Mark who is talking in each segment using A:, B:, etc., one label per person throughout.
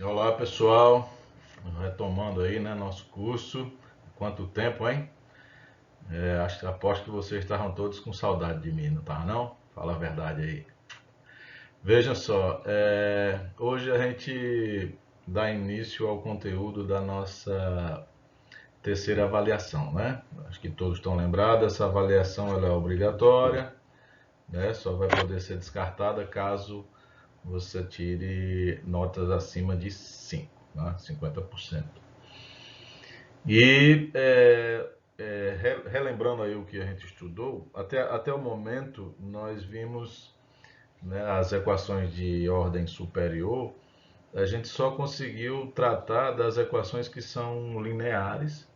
A: Olá pessoal, retomando aí, né, nosso curso. Quanto tempo, hein? Aposto que vocês estavam todos com saudade de mim, não tá não? Fala a verdade aí. Veja só, hoje a gente dá início ao conteúdo da nossa terceira avaliação, né? Acho que todos estão lembrados, essa avaliação ela é obrigatória, né? Só vai poder ser descartada caso você tire notas acima de 5, né? 50%. E relembrando aí o que a gente estudou, até o momento nós vimos, né, as equações de ordem superior, a gente só conseguiu tratar das equações que são lineares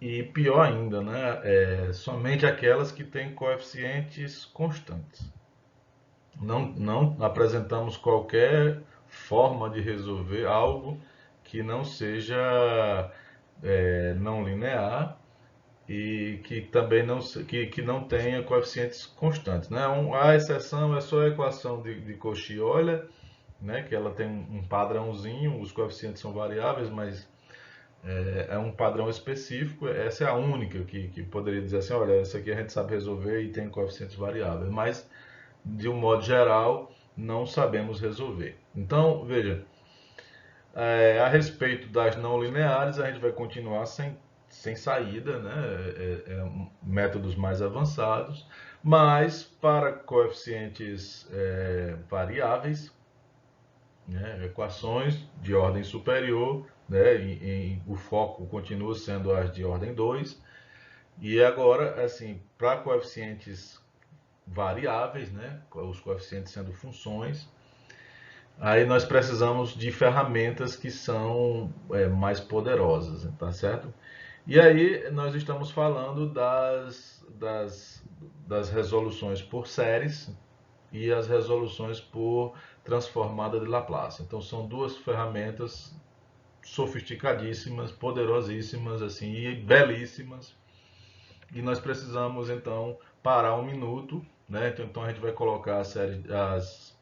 A: e pior ainda, né, somente aquelas que têm coeficientes constantes. Não apresentamos qualquer forma de resolver algo que não seja não linear e que também que não tenha coeficientes constantes, né? A exceção é só a equação de Cauchy-Euler, né? Que ela tem um padrãozinho, os coeficientes são variáveis, mas é um padrão específico. Essa é a única que poderia dizer assim, olha, essa aqui a gente sabe resolver e tem coeficientes variáveis, mas de um modo geral não sabemos resolver. Então, veja, a respeito das não lineares, a gente vai continuar sem saída, né? Métodos mais avançados, mas para coeficientes variáveis, né? Equações de ordem superior, né? O foco continua sendo as de ordem 2, e agora, assim, para coeficientes variáveis, né? Os coeficientes sendo funções, aí nós precisamos de ferramentas que são mais poderosas, tá certo? E aí nós estamos falando das resoluções por séries e as resoluções por transformada de Laplace. Então são duas ferramentas sofisticadíssimas, poderosíssimas assim e belíssimas. E nós precisamos então parar um minuto, né? Então a gente vai colocar as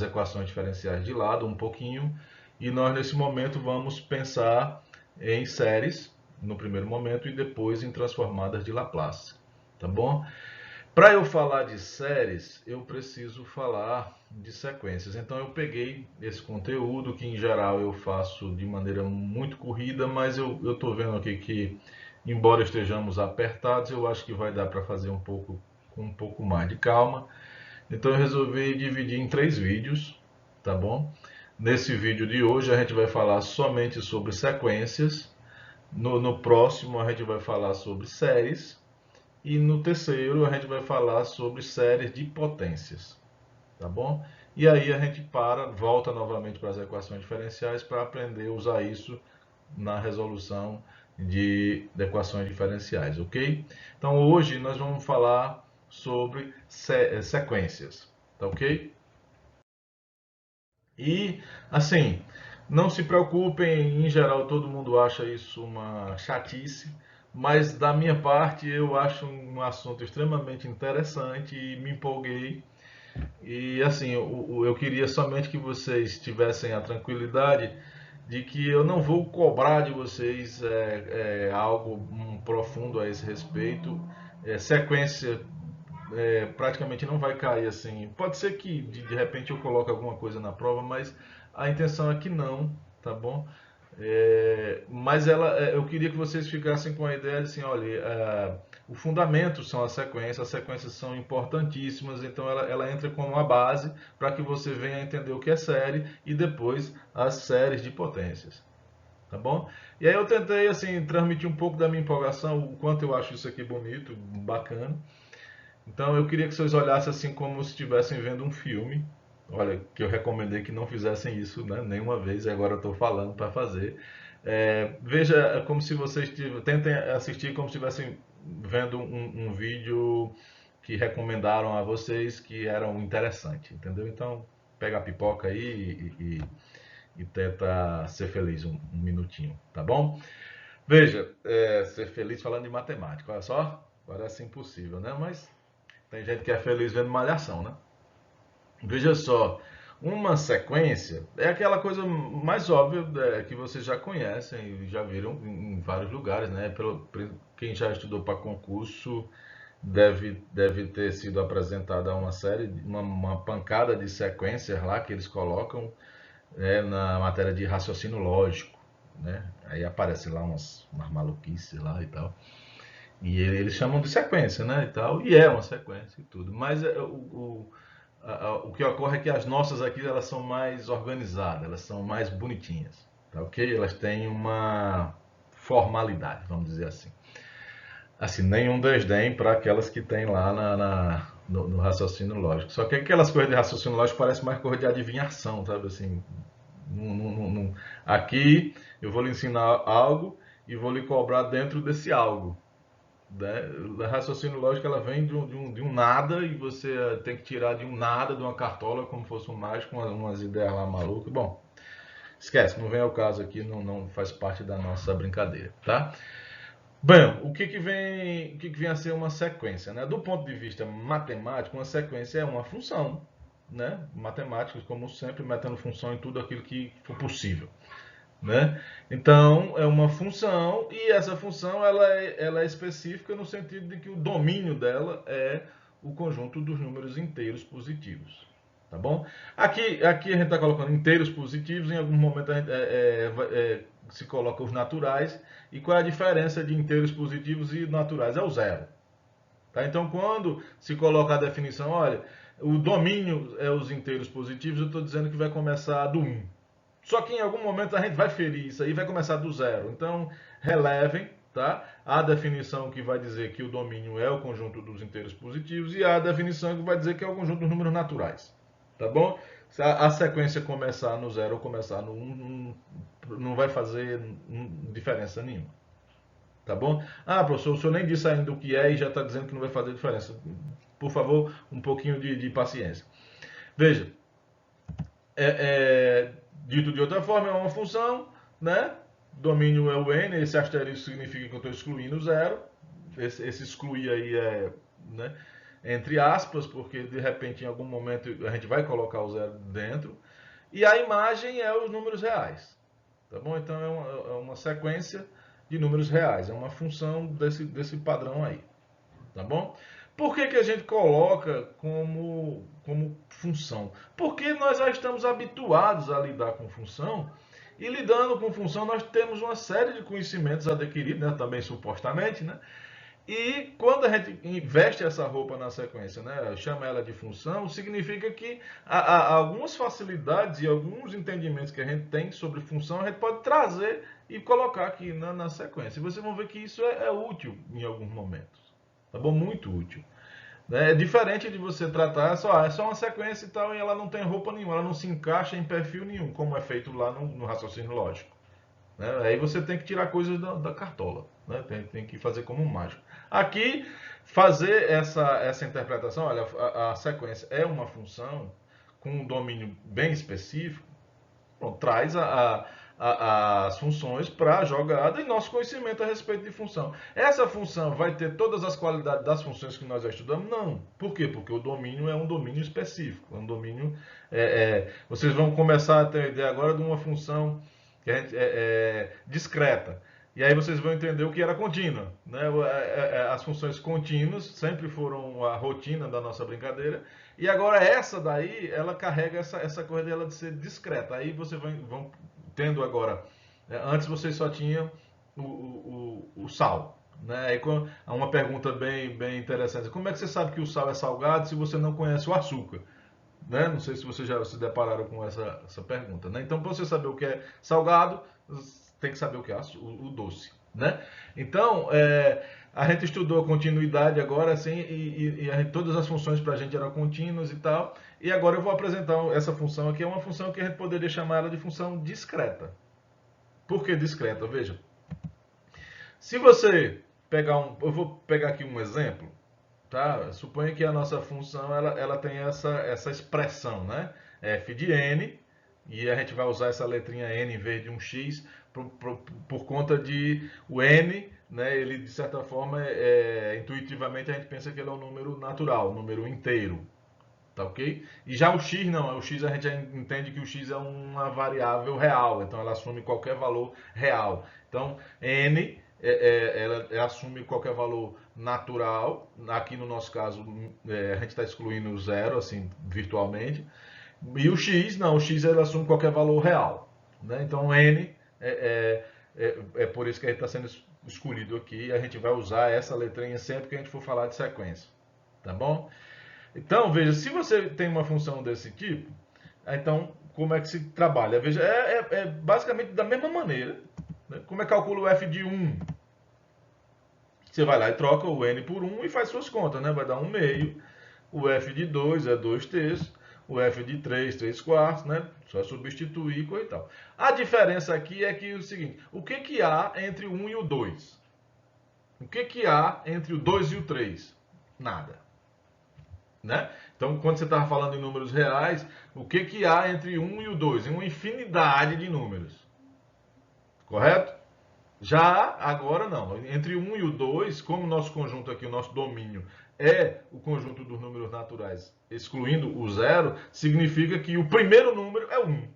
A: equações diferenciais de lado um pouquinho e nós nesse momento vamos pensar em séries no primeiro momento e depois em transformadas de Laplace, tá bom? Para eu falar de séries, eu preciso falar de sequências. Então eu peguei esse conteúdo que em geral eu faço de maneira muito corrida, mas eu estou vendo aqui que, embora estejamos apertados, eu acho que vai dar para fazer com um pouco mais de calma. Então eu resolvi dividir em 3 vídeos, tá bom? Nesse vídeo de hoje a gente vai falar somente sobre sequências. No próximo a gente vai falar sobre séries. E no terceiro a gente vai falar sobre séries de potências, tá bom? E aí a gente volta novamente para as equações diferenciais para aprender a usar isso na resolução de equações diferenciais, ok? Então hoje nós vamos falar sobre sequências, tá ok? E assim, não se preocupem, em geral todo mundo acha isso uma chatice, mas da minha parte eu acho um assunto extremamente interessante e me empolguei. E assim, eu queria somente que vocês tivessem a tranquilidade de que eu não vou cobrar de vocês algo profundo a esse respeito. Sequência praticamente não vai cair assim. Pode ser que de repente eu coloque alguma coisa na prova, mas a intenção é que não, tá bom? Mas eu queria que vocês ficassem com a ideia de assim, olha, o fundamento são as sequências são importantíssimas, então ela entra como uma base para que você venha a entender o que é série e depois as séries de potências, tá bom? E aí eu tentei assim transmitir um pouco da minha empolgação, o quanto eu acho isso aqui bonito, bacana. Então eu queria que vocês olhassem assim como se estivessem vendo um filme. Olha, que eu recomendei que não fizessem isso, né, nenhuma vez, e agora eu estou falando para fazer. Veja como se vocês tentem assistir como se estivessem vendo um vídeo que recomendaram a vocês que era um interessante, entendeu? Então pega a pipoca aí e tenta ser feliz um minutinho, tá bom? Veja, ser feliz falando de matemática, olha só, parece impossível, né? Mas tem gente que é feliz vendo malhação, né? Veja só, Uma sequência é aquela coisa mais óbvia que vocês já conhecem e já viram em vários lugares, né? Quem já estudou para concurso deve ter sido apresentada uma série, uma pancada de sequências lá que eles colocam, na matéria de raciocínio lógico, né? Aí aparece lá umas maluquices lá e tal. E eles chamam de sequência, né? E tal, e é uma sequência e tudo. Mas o que ocorre é que as nossas aqui elas são mais organizadas, elas são mais bonitinhas, tá ok? Elas têm uma formalidade, vamos dizer assim. Assim, nenhum desdém para aquelas que tem lá no raciocínio lógico. Só que aquelas coisas de raciocínio lógico parecem mais coisa de adivinhação, sabe? Assim, aqui eu vou lhe ensinar algo e vou lhe cobrar dentro desse algo. Né? O raciocínio lógico ela vem de um nada e você tem que tirar de um nada, de uma cartola, como fosse um mágico, umas ideias lá malucas. Bom, esquece, não vem ao caso aqui, não faz parte da nossa brincadeira, tá? Bem, o que vem a ser uma sequência, né? Do ponto de vista matemático, uma sequência é uma função, né? Matemáticos, como sempre, metendo função em tudo aquilo que for possível, né? Então, é uma função e essa função ela é específica no sentido de que o domínio dela é o conjunto dos números inteiros positivos. Tá bom? Aqui a gente está colocando inteiros positivos, em algum momento a gente se coloca os naturais. E qual é a diferença de inteiros positivos e naturais? É o zero. Tá? Então, quando se coloca a definição, olha, o domínio é os inteiros positivos, eu estou dizendo que vai começar do 1. Só que em algum momento a gente vai ferir isso aí, vai começar do zero. Então, relevem, tá? A definição que vai dizer que o domínio é o conjunto dos inteiros positivos e a definição que vai dizer que é o conjunto dos números naturais. Tá bom? Se a sequência começar no zero ou começar no 1, não vai fazer diferença nenhuma. Tá bom? Ah, professor, o senhor nem disse ainda o que é e já está dizendo que não vai fazer diferença. Por favor, um pouquinho de paciência. Veja, dito de outra forma, é uma função, né? Domínio é o n, esse asterisco significa que eu estou excluindo o zero. Esse excluir aí é, né, entre aspas, porque de repente em algum momento a gente vai colocar o zero dentro. E a imagem é os números reais. Tá bom? Então é uma sequência de números reais, é uma função desse padrão aí. Tá bom? Por que a gente coloca como função? Porque nós já estamos habituados a lidar com função, e lidando com função nós temos uma série de conhecimentos adquiridos, né, também supostamente, né? E quando a gente investe essa roupa na sequência, né, chama ela de função, significa que há algumas facilidades e alguns entendimentos que a gente tem sobre função, a gente pode trazer e colocar aqui na sequência. E vocês vão ver que isso é útil em alguns momentos. Tá bom? Muito útil. É diferente de você tratar, é só uma sequência e tal, e ela não tem roupa nenhuma, ela não se encaixa em perfil nenhum, como é feito lá no raciocínio lógico. Né? Aí você tem que tirar coisas da cartola, né? Tem que fazer como um mágico. Aqui, fazer essa interpretação, olha, a sequência é uma função com um domínio bem específico, bom, traz as funções para a jogada e nosso conhecimento a respeito de função. Essa função vai ter todas as qualidades das funções que nós já estudamos? Não. Por quê? Porque o domínio é um domínio específico, é um domínio... vocês vão começar a ter ideia agora de uma função que discreta. E aí vocês vão entender o que era contínua. Né? As funções contínuas sempre foram a rotina da nossa brincadeira. E agora essa daí, ela carrega essa coisa dela de ser discreta. Aí vocês vão tendo agora... Antes vocês só tinham o sal. Né? Aí, uma pergunta bem interessante. Como é que você sabe que o sal é salgado se você não conhece o açúcar? Né? Não sei se vocês já se depararam com essa pergunta. Né? Então, para você saber o que é salgado, tem que saber o que é o doce. Né? Então, a gente estudou continuidade agora, assim, e todas as funções para a gente eram contínuas e tal. E agora eu vou apresentar essa função aqui, é uma função que a gente poderia chamar ela de função discreta. Por que discreta? Veja, se você pegar eu vou pegar aqui um exemplo. Tá? Suponha que a nossa função ela tem essa expressão, né? F de n, e a gente vai usar essa letrinha n em vez de um x por conta de o n, né? Ele de certa forma, intuitivamente a gente pensa que ele é um número natural, um número inteiro. Tá ok? E já o x não, o x a gente já entende que o x é uma variável real, então ela assume qualquer valor real. Então n ela assume qualquer valor natural, aqui no nosso caso a gente está excluindo o zero, assim, virtualmente, e o x não, o x ele assume qualquer valor real. Né? Então n é por isso que a gente está sendo escolhido aqui, e a gente vai usar essa letrinha sempre que a gente for falar de sequência. Tá bom? Então, veja, se você tem uma função desse tipo, então como é que se trabalha? Veja, é basicamente da mesma maneira. Né? Como é que calcula o f de 1? Você vai lá e troca o n por 1 e faz suas contas, né? Vai dar 1 meio. O f de 2 é 2 terços. O f de 3, 3 quartos, né? Só substituir e coisa e tal. A diferença aqui é que é o seguinte, o que que há entre o 1 e o 2? O que que há entre o 2 e o 3? Nada. Né? Então, quando você estava falando em números reais, o que que há entre 1 e o 2? Uma infinidade de números. Correto? Já agora não. Entre o 1 e o 2, como o nosso conjunto aqui, o nosso domínio, é o conjunto dos números naturais, excluindo o zero, significa que o primeiro número é 1.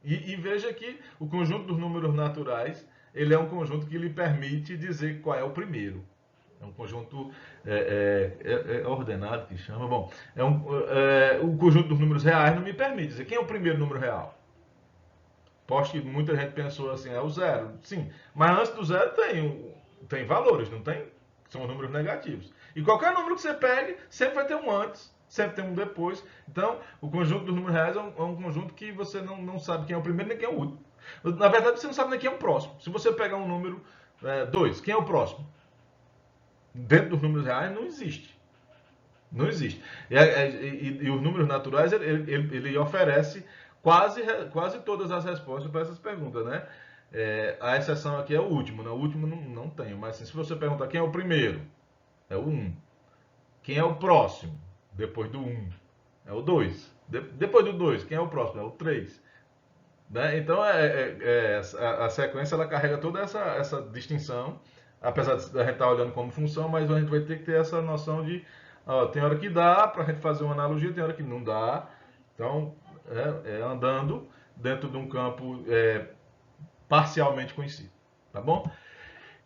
A: E veja que o conjunto dos números naturais, ele é um conjunto que lhe permite dizer qual é o primeiro. É um conjunto ordenado que chama. Bom, o conjunto dos números reais não me permite dizer quem é o primeiro número real. Posto que muita gente pensou assim, é o zero. Sim, mas antes do zero tem valores, não tem? São os números negativos. E qualquer número que você pegue, sempre vai ter um antes, sempre tem um depois. Então, o conjunto dos números reais é um conjunto que você não sabe quem é o primeiro nem quem é o último. Na verdade, você não sabe nem quem é o próximo. Se você pegar um número 2, quem é o próximo? Dentro dos números reais não existe. Não existe. E os números naturais, ele oferece quase todas as respostas para essas perguntas, né? A exceção aqui é o último, né? O último não tem, mas assim, se você perguntar quem é o primeiro, é o 1. Quem é o próximo? Depois do 1, é o 2. Depois do 2, quem é o próximo? É o 3. Né? Então, a sequência ela carrega toda essa distinção, apesar de a gente estar olhando como função, mas a gente vai ter que ter essa noção de, ó, tem hora que dá para a gente fazer uma analogia, tem hora que não dá. Então, andando dentro de um campo parcialmente conhecido, tá bom?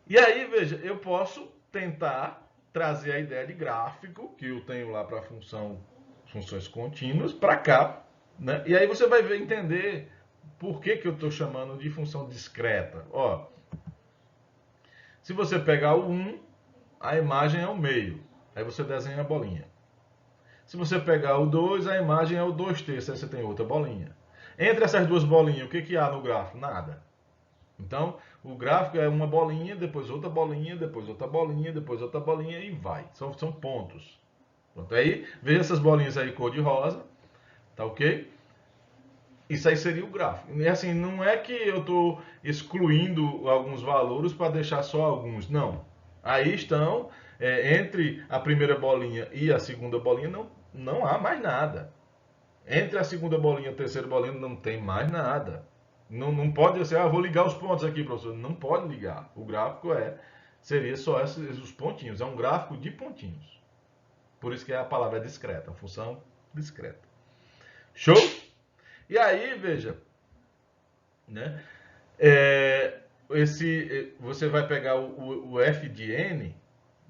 A: E aí, veja, eu posso tentar trazer a ideia de gráfico, que eu tenho lá para funções contínuas, para cá, né? E aí você vai entender por que eu estou chamando de função discreta. Ó, se você pegar o 1, a imagem é o meio. Aí você desenha a bolinha. Se você pegar o 2, a imagem é o 2 terços. Aí você tem outra bolinha. Entre essas duas bolinhas, o que, que há no gráfico? Nada. Então, o gráfico é uma bolinha, depois outra bolinha, depois outra bolinha, depois outra bolinha e vai. São pontos. Pronto. Aí, veja essas bolinhas aí cor de rosa. Tá ok? Isso aí seria o gráfico. E assim, não é que eu estou excluindo alguns valores para deixar só alguns. Não. Aí estão, entre a primeira bolinha e a segunda bolinha, não há mais nada. Entre a segunda bolinha e a terceira bolinha não tem mais nada. Não pode ser, vou ligar os pontos aqui, professor. Não pode ligar. O gráfico seria só os pontinhos. É um gráfico de pontinhos. Por isso que a palavra é discreta, a função discreta. Show? E aí, veja, né? Você vai pegar o f de n,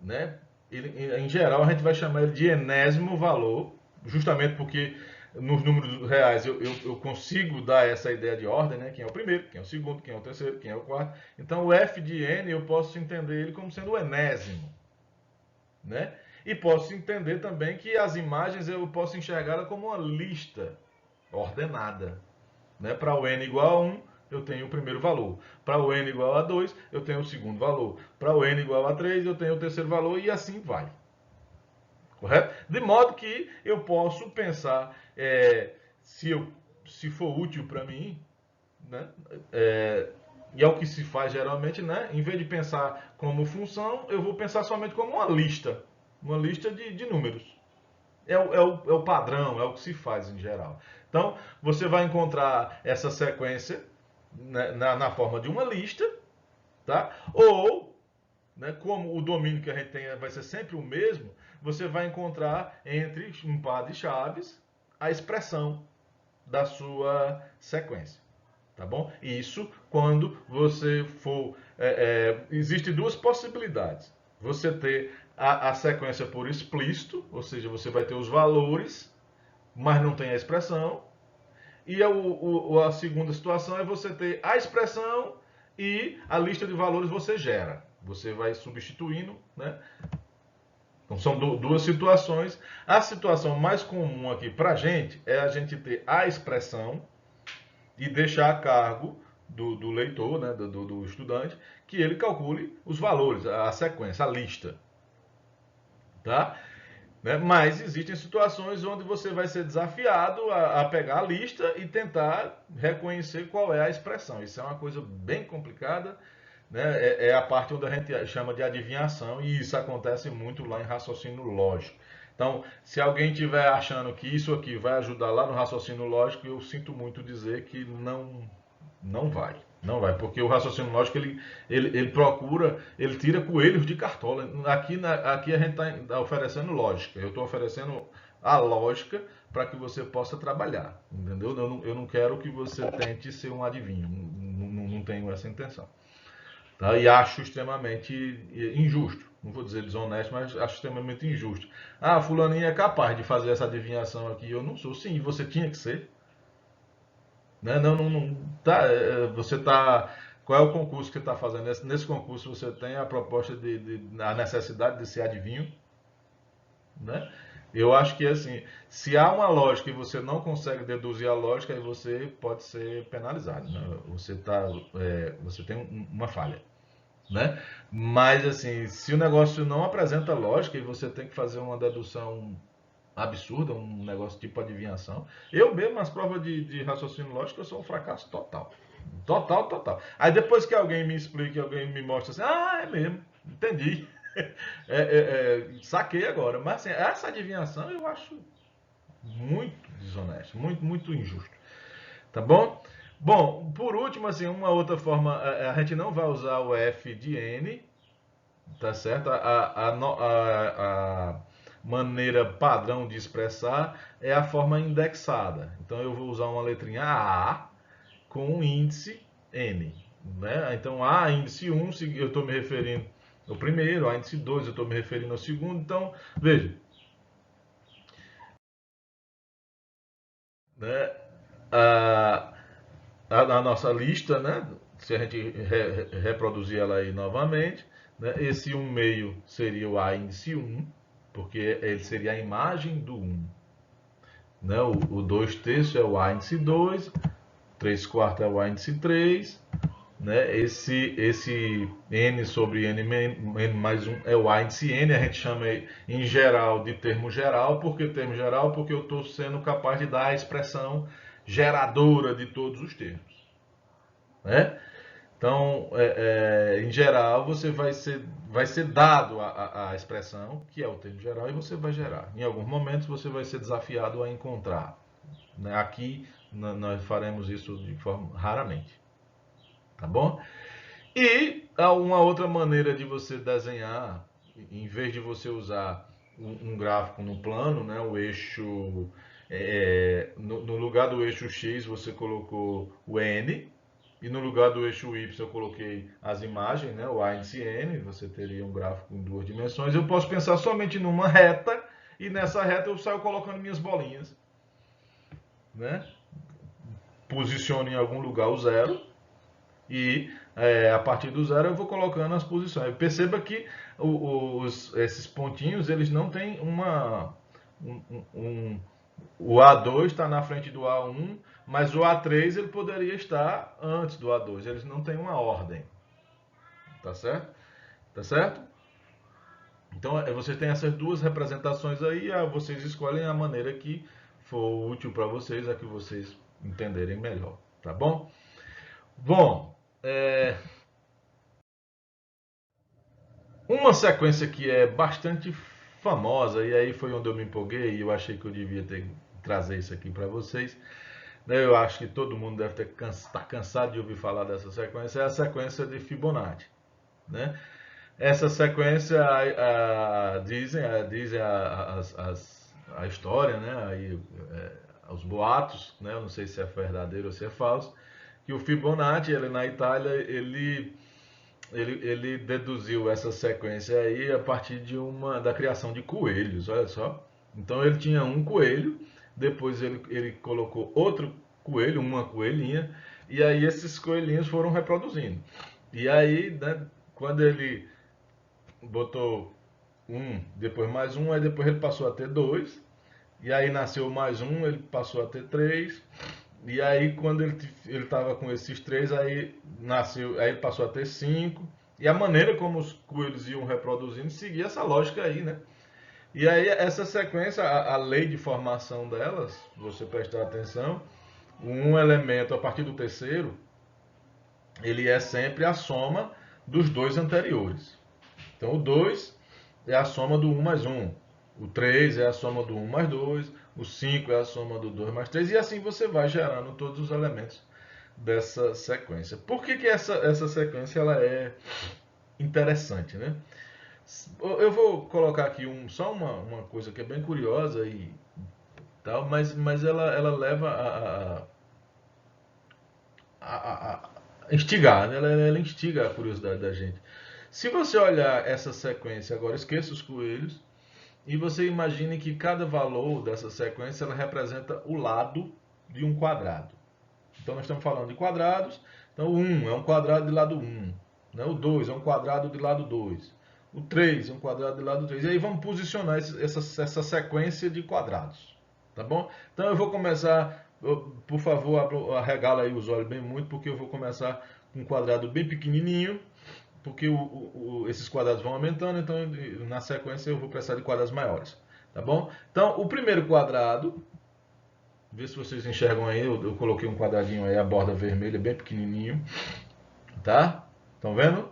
A: né? Em geral, a gente vai chamar ele de enésimo valor, justamente porque nos números reais eu consigo dar essa ideia de ordem, né? Quem é o primeiro, quem é o segundo, quem é o terceiro, quem é o quarto. Então, o f de n eu posso entender ele como sendo o enésimo, né? E posso entender também que as imagens eu posso enxergá-la como uma lista ordenada. Né? Para o n igual a 1, eu tenho o primeiro valor. Para o n igual a 2, eu tenho o segundo valor. Para o n igual a 3, eu tenho o terceiro valor e assim vai. Correto? De modo que eu posso pensar, se for útil para mim, né? E é o que se faz geralmente, né? Em vez de pensar como função, eu vou pensar somente como uma lista. Uma lista de números. É o padrão, é o que se faz em geral. Então, você vai encontrar essa sequência, né, na forma de uma lista, tá? Ou, né, como o domínio que a gente tem vai ser sempre o mesmo, você vai encontrar entre um par de chaves, a expressão da sua sequência. Tá bom? Isso quando você for... Existem duas possibilidades. Você ter a sequência por explícito, ou seja, você vai ter os valores, mas não tem a expressão. E a segunda situação é você ter a expressão e a lista de valores você gera. Você vai substituindo, né? Então são duas situações. A situação mais comum aqui para a gente é a gente ter a expressão e deixar a cargo do leitor, né, do estudante, que ele calcule os valores, a sequência, a lista. Tá? Né? Mas existem situações onde você vai ser desafiado a pegar a lista e tentar reconhecer qual é a expressão. Isso é uma coisa bem complicada, né? É a parte onde a gente chama de adivinhação, e isso acontece muito lá em raciocínio lógico. Então, se alguém estiver achando que isso aqui vai ajudar lá no raciocínio lógico, eu sinto muito dizer que não vai. Não vai, porque o raciocínio lógico ele procura, ele tira coelhos de cartola. Aqui a gente está oferecendo lógica. Eu estou oferecendo a lógica para que você possa trabalhar. Entendeu? Eu não quero que você tente ser um adivinho. Não tenho essa intenção. Tá? E acho extremamente injusto. Não vou dizer desonesto, mas acho extremamente injusto. Ah, fulaninho é capaz de fazer essa adivinhação aqui. Eu não sou. Sim, você tinha que ser. Né? Não tá, você tá. Qual é o concurso que está fazendo? Nesse concurso você tem a proposta a necessidade de ser adivinho, né? Eu acho que assim, se há uma lógica e você não consegue deduzir a lógica, aí você pode ser penalizado, né? Você tem uma falha, né? Mas assim, se o negócio não apresenta lógica e você tem que fazer uma dedução absurda, um negócio tipo adivinhação. Eu mesmo, nas provas de raciocínio lógico, eu sou um fracasso total. Total, total. Aí depois que alguém me explica, alguém me mostra assim, é mesmo, entendi. Saquei agora. Mas assim, essa adivinhação eu acho muito desonesto, muito, muito injusto. Tá bom? Bom, por último, assim, uma outra forma, a gente não vai usar o F de N, tá certo? A maneira padrão de expressar é a forma indexada. Então eu vou usar uma letrinha A com um índice N. Né? Então A, índice 1, eu estou me referindo ao primeiro, A, índice 2, eu estou me referindo ao segundo. Então, veja. Né? A, a nossa lista, né? Se a gente reproduzir ela aí novamente, né? Esse 1 meio seria o A índice 1, porque ele seria a imagem do 1. Né? O 2 terços é o A índice 2, 3 quartos é o A índice 3, né? Esse N sobre N mais 1 é o A índice N, a gente chama em geral de termo geral. Por que termo geral? Porque eu estou sendo capaz de dar a expressão geradora de todos os termos. Né? Então, em geral, você vai ser dado a expressão, que é o termo geral, e você vai gerar. Em alguns momentos, você vai ser desafiado a encontrar. Né? Aqui, nós faremos isso de forma raramente. Tá bom? E há uma outra maneira de você desenhar, em vez de você usar um gráfico no plano, né? O eixo, no lugar do eixo X, você colocou o N, e no lugar do eixo Y eu coloquei as imagens, né? O A índice N, você teria um gráfico em duas dimensões. Eu posso pensar somente numa reta, e nessa reta eu saio colocando minhas bolinhas. Né? Posiciono em algum lugar o zero, e a partir do zero eu vou colocando as posições. Perceba que esses pontinhos, eles não têm o A2 está na frente do A1, mas o A3 ele poderia estar antes do A2. Eles não têm uma ordem. Tá certo? Tá certo? Então vocês têm essas duas representações aí, vocês escolhem a maneira que for útil para vocês, a que vocês entenderem melhor. Tá bom? Bom, uma sequência que é bastante famosa, e aí foi onde eu me empolguei e eu achei que eu devia trazer isso aqui para vocês. Né? Eu acho que todo mundo deve estar cansado de ouvir falar dessa sequência, é a sequência de Fibonacci. Né? Essa sequência, dizem a história, né? Aí, os boatos, né? Eu não sei se é verdadeiro ou se é falso, que o Fibonacci, ele na Itália, ele deduziu essa sequência aí a partir da criação de coelhos, olha só. Então ele tinha um coelho, depois ele colocou outro coelho, uma coelhinha, e aí esses coelhinhos foram reproduzindo. E aí, né, quando ele botou um, depois mais um, aí depois ele passou a ter dois, e aí nasceu mais um, ele passou a ter três, e aí quando ele estava com esses três, aí nasceu, aí ele passou a ter cinco, e a maneira como os coelhos iam reproduzindo seguia essa lógica aí, né? E aí essa sequência, a lei de formação delas, se você prestar atenção, um elemento a partir do terceiro, ele é sempre a soma dos dois anteriores. Então o 2 é a soma do 1 mais 1. O 3 é a soma do 1 mais 2. O 5 é a soma do 2 mais 3. E assim você vai gerando todos os elementos dessa sequência. Por que essa sequência ela é interessante, né? Eu vou colocar aqui só uma coisa que é bem curiosa e tal, mas ela leva a instigar, né? Ela instiga a curiosidade da gente. Se você olhar essa sequência agora, esqueça os coelhos, e você imagine que cada valor dessa sequência ela representa o lado de um quadrado. Então nós estamos falando de quadrados. Então o 1 é um quadrado de lado 1. Né? O 2 é um quadrado de lado 2. O 3 é um quadrado de lado 3. E aí vamos posicionar essa sequência de quadrados. Tá bom? Então eu vou começar, por favor, arregala aí os olhos bem muito, porque eu vou começar com um quadrado bem pequenininho, porque esses quadrados vão aumentando, então na sequência eu vou precisar de quadrados maiores. Tá bom? Então o primeiro quadrado, vê se vocês enxergam aí, eu coloquei um quadradinho aí, a borda vermelha, bem pequenininho. Tá? Estão vendo?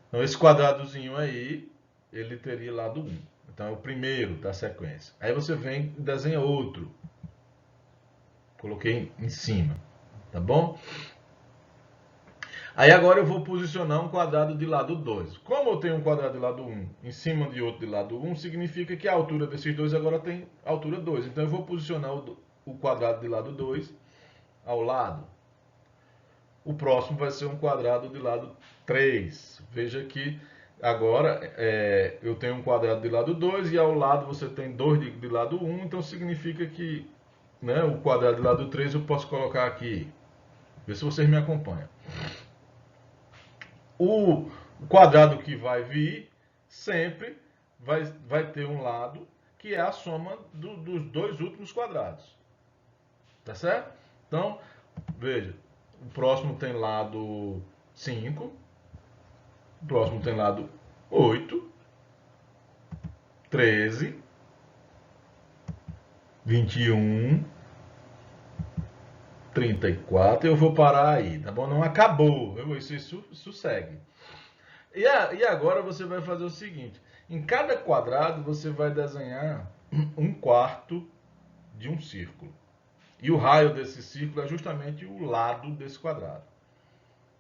A: Então esse quadradozinho aí, ele teria lado 1. Então é o primeiro da sequência. Aí você vem e desenha outro. Coloquei em cima. Tá bom? Aí agora eu vou posicionar um quadrado de lado 2. Como eu tenho um quadrado de lado 1 em cima de outro de lado 1, significa que a altura desses dois agora tem altura 2. Então eu vou posicionar o quadrado de lado 2 ao lado. O próximo vai ser um quadrado de lado 3. Veja que agora eu tenho um quadrado de lado 2 e ao lado você tem 2 de lado 1. Então significa que, né, o quadrado de lado 3 eu posso colocar aqui. Vê se vocês me acompanham. O quadrado que vai vir sempre vai ter um lado que é a soma dos dois últimos quadrados. Tá certo? Então, veja, o próximo tem lado 5, o próximo tem lado 8, 13, 21, 34. Eu vou parar aí, tá bom? Não acabou, isso segue. E agora você vai fazer o seguinte: em cada quadrado você vai desenhar um quarto de um círculo. E o raio desse círculo é justamente o lado desse quadrado.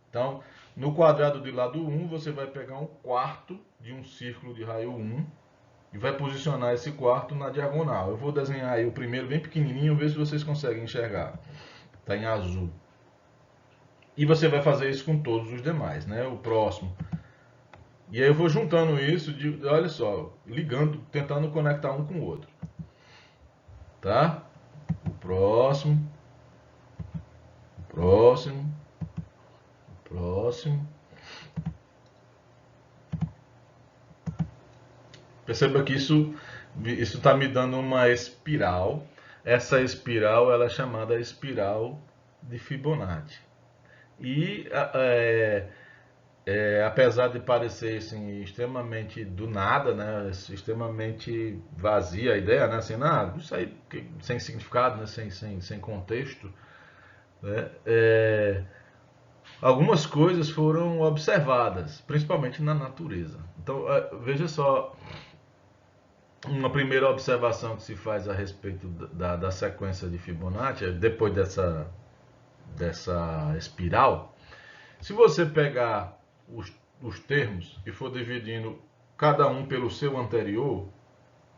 A: Então, no quadrado de lado 1, você vai pegar um quarto de um círculo de raio 1 e vai posicionar esse quarto na diagonal. Eu vou desenhar aí o primeiro bem pequenininho, ver se vocês conseguem enxergar. Está em azul. E você vai fazer isso com todos os demais, né? O próximo. E aí eu vou juntando isso, olha só, ligando, tentando conectar um com o outro. Tá? O próximo. O próximo. O próximo. Perceba que isso está me dando uma espiral. Essa espiral ela é chamada espiral de Fibonacci. E apesar de parecer assim, extremamente do nada, né, extremamente vazia a ideia, né, assim, não, isso aí sem significado, né, sem contexto, né, algumas coisas foram observadas, principalmente na natureza. Então, veja só, uma primeira observação que se faz a respeito da sequência de Fibonacci, depois dessa espiral, se você pegar os termos e for dividindo cada um pelo seu anterior,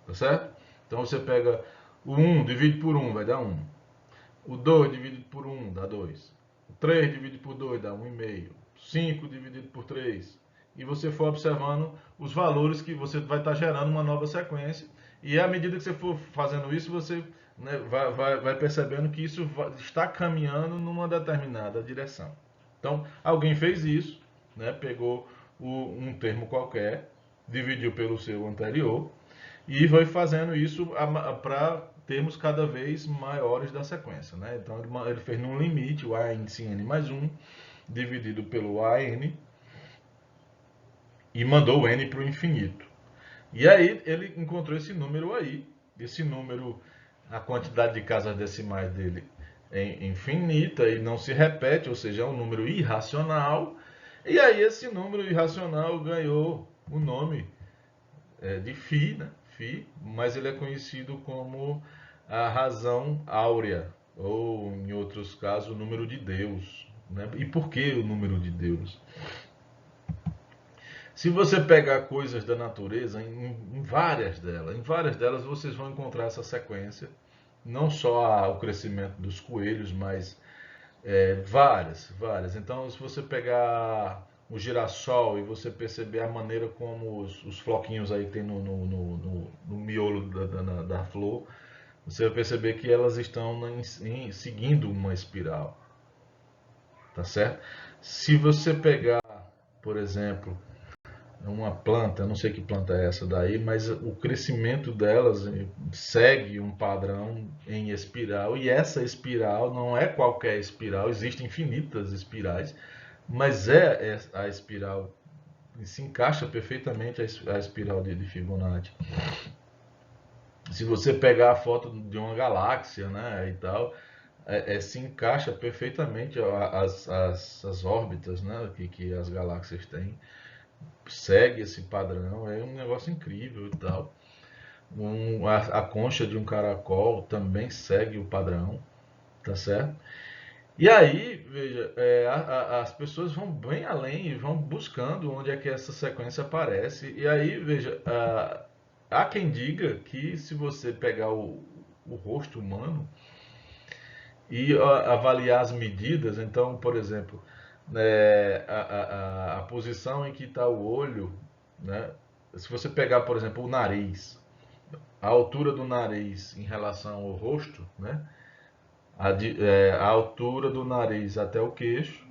A: tá certo? Então você pega O 1 dividido por 1 vai dar 1. O 2 dividido por 1 dá 2. O 3 dividido por 2 dá 1,5. 5 dividido por 3. E você for observando os valores que você vai estar gerando uma nova sequência. E à medida que você for fazendo isso, você, né, vai percebendo que isso está caminhando numa determinada direção. Então, alguém fez isso, né, pegou um termo qualquer, dividiu pelo seu anterior e vai fazendo isso para termos cada vez maiores da sequência. Né? Então ele fez num limite o a índice n mais 1 dividido pelo an e mandou o n para o infinito. E aí ele encontrou esse número aí. Esse número, a quantidade de casas decimais dele é infinita e não se repete, ou seja, é um número irracional. E aí esse número irracional ganhou o nome de Φ, né? Φ, mas ele é conhecido como a razão áurea, ou em outros casos, o número de Deus. Né? E por que o número de Deus? Se você pegar coisas da natureza, em várias delas vocês vão encontrar essa sequência. Não só o crescimento dos coelhos, mas várias. Então, se você pegar o girassol e você perceber a maneira como os floquinhos aí tem no miolo da flor, você vai perceber que elas estão seguindo uma espiral, tá certo? Se você pegar, por exemplo, uma planta, eu não sei que planta é essa daí, mas o crescimento delas segue um padrão em espiral, e essa espiral não é qualquer espiral, existem infinitas espirais, mas é a espiral, se encaixa perfeitamente a espiral de Fibonacci. Se você pegar a foto de uma galáxia, né, e tal, se encaixa perfeitamente as órbitas, né, que as galáxias têm, segue esse padrão, é um negócio incrível e tal. A concha de um caracol também segue o padrão, tá certo? E aí, veja, as pessoas vão bem além e vão buscando onde é que essa sequência aparece. E aí, veja, há quem diga que se você pegar o rosto humano e avaliar as medidas, então, por exemplo, a posição em que está o olho, né? Se você pegar, por exemplo, o nariz, a altura do nariz em relação ao rosto, né? A altura do nariz até o queixo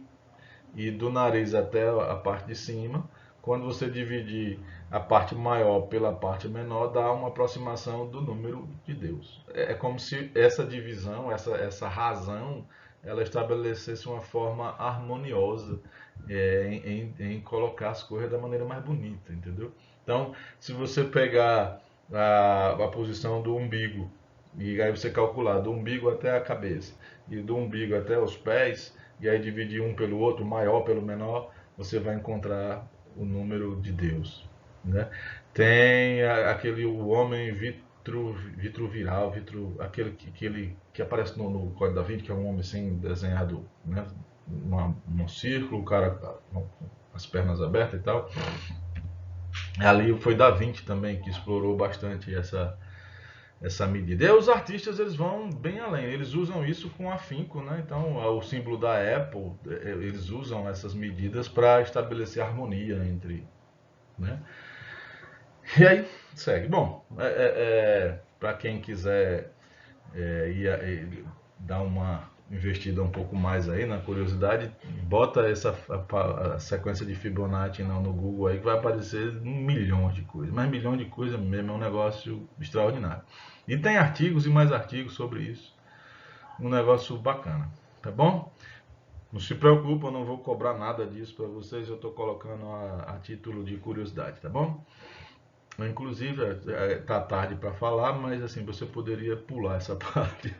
A: e do nariz até a parte de cima, quando você dividir a parte maior pela parte menor, dá uma aproximação do número de Deus. É como se essa divisão, essa razão, ela estabelecesse uma forma harmoniosa em colocar as coisas da maneira mais bonita, entendeu? Então, se você pegar a posição do umbigo, e aí você calcular do umbigo até a cabeça, e do umbigo até os pés, e aí dividir um pelo outro, maior pelo menor, você vai encontrar o número de Deus. Né? Tem aquele o homem vitruviral, aquele que aparece no Código da Vinci, que é um homem assim desenhado, né? Um círculo, o cara com as pernas abertas e tal. Ali foi Da Vinci também que explorou bastante essa medida. E os artistas eles vão bem além, eles usam isso com afinco, né? Então o símbolo da Apple, eles usam essas medidas para estabelecer harmonia entre, né? E aí segue. Bom, para quem quiser dar uma investida um pouco mais aí na curiosidade, bota a sequência de Fibonacci no Google aí que vai aparecer milhões de coisas, mas milhões de coisas mesmo, é um negócio extraordinário. E tem artigos e mais artigos sobre isso, um negócio bacana, tá bom? Não se preocupa, eu não vou cobrar nada disso para vocês, eu estou colocando a título de curiosidade, tá bom? Inclusive, tá tarde para falar, mas assim, você poderia pular essa parte.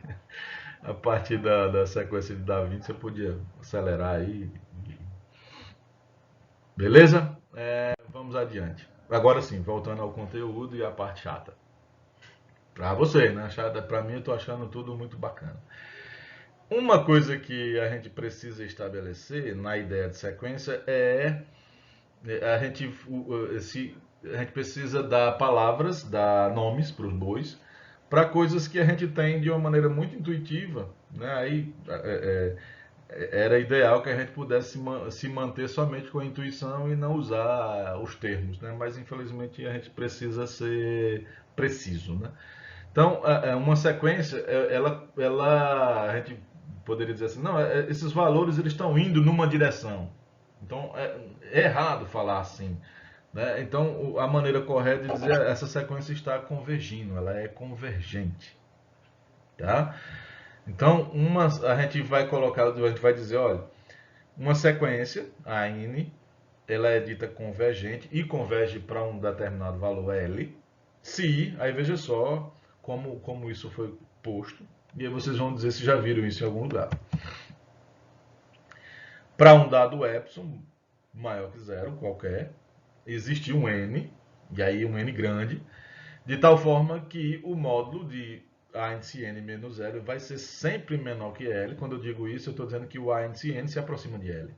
A: A partir da sequência de Da Vinci, você podia acelerar aí. Beleza? Vamos adiante. Agora sim, voltando ao conteúdo e à parte chata. Para você, né? Chata, para mim, eu estou achando tudo muito bacana. Uma coisa que a gente precisa estabelecer na ideia de sequência a gente precisa dar palavras, dar nomes para os bois, para coisas que a gente tem de uma maneira muito intuitiva, né? Aí era ideal que a gente pudesse se manter somente com a intuição e não usar os termos, né? Mas infelizmente a gente precisa ser preciso, né? Então, uma sequência, a gente poderia dizer assim, não, esses valores eles estão indo numa direção. Então, é errado falar assim, né? Então, a maneira correta de dizer essa sequência está convergindo, ela é convergente, tá? Então, a gente vai colocar, a gente vai dizer, olha, uma sequência, a n, ela é dita convergente e converge para um determinado valor L, se, aí veja só como isso foi posto, e aí vocês vão dizer se já viram isso em algum lugar. Para um dado epsilon maior que zero, qualquer, existe um n, e aí um n grande, de tal forma que o módulo de a índice n menos L vai ser sempre menor que L. Quando eu digo isso, eu estou dizendo que o a índice n se aproxima de L.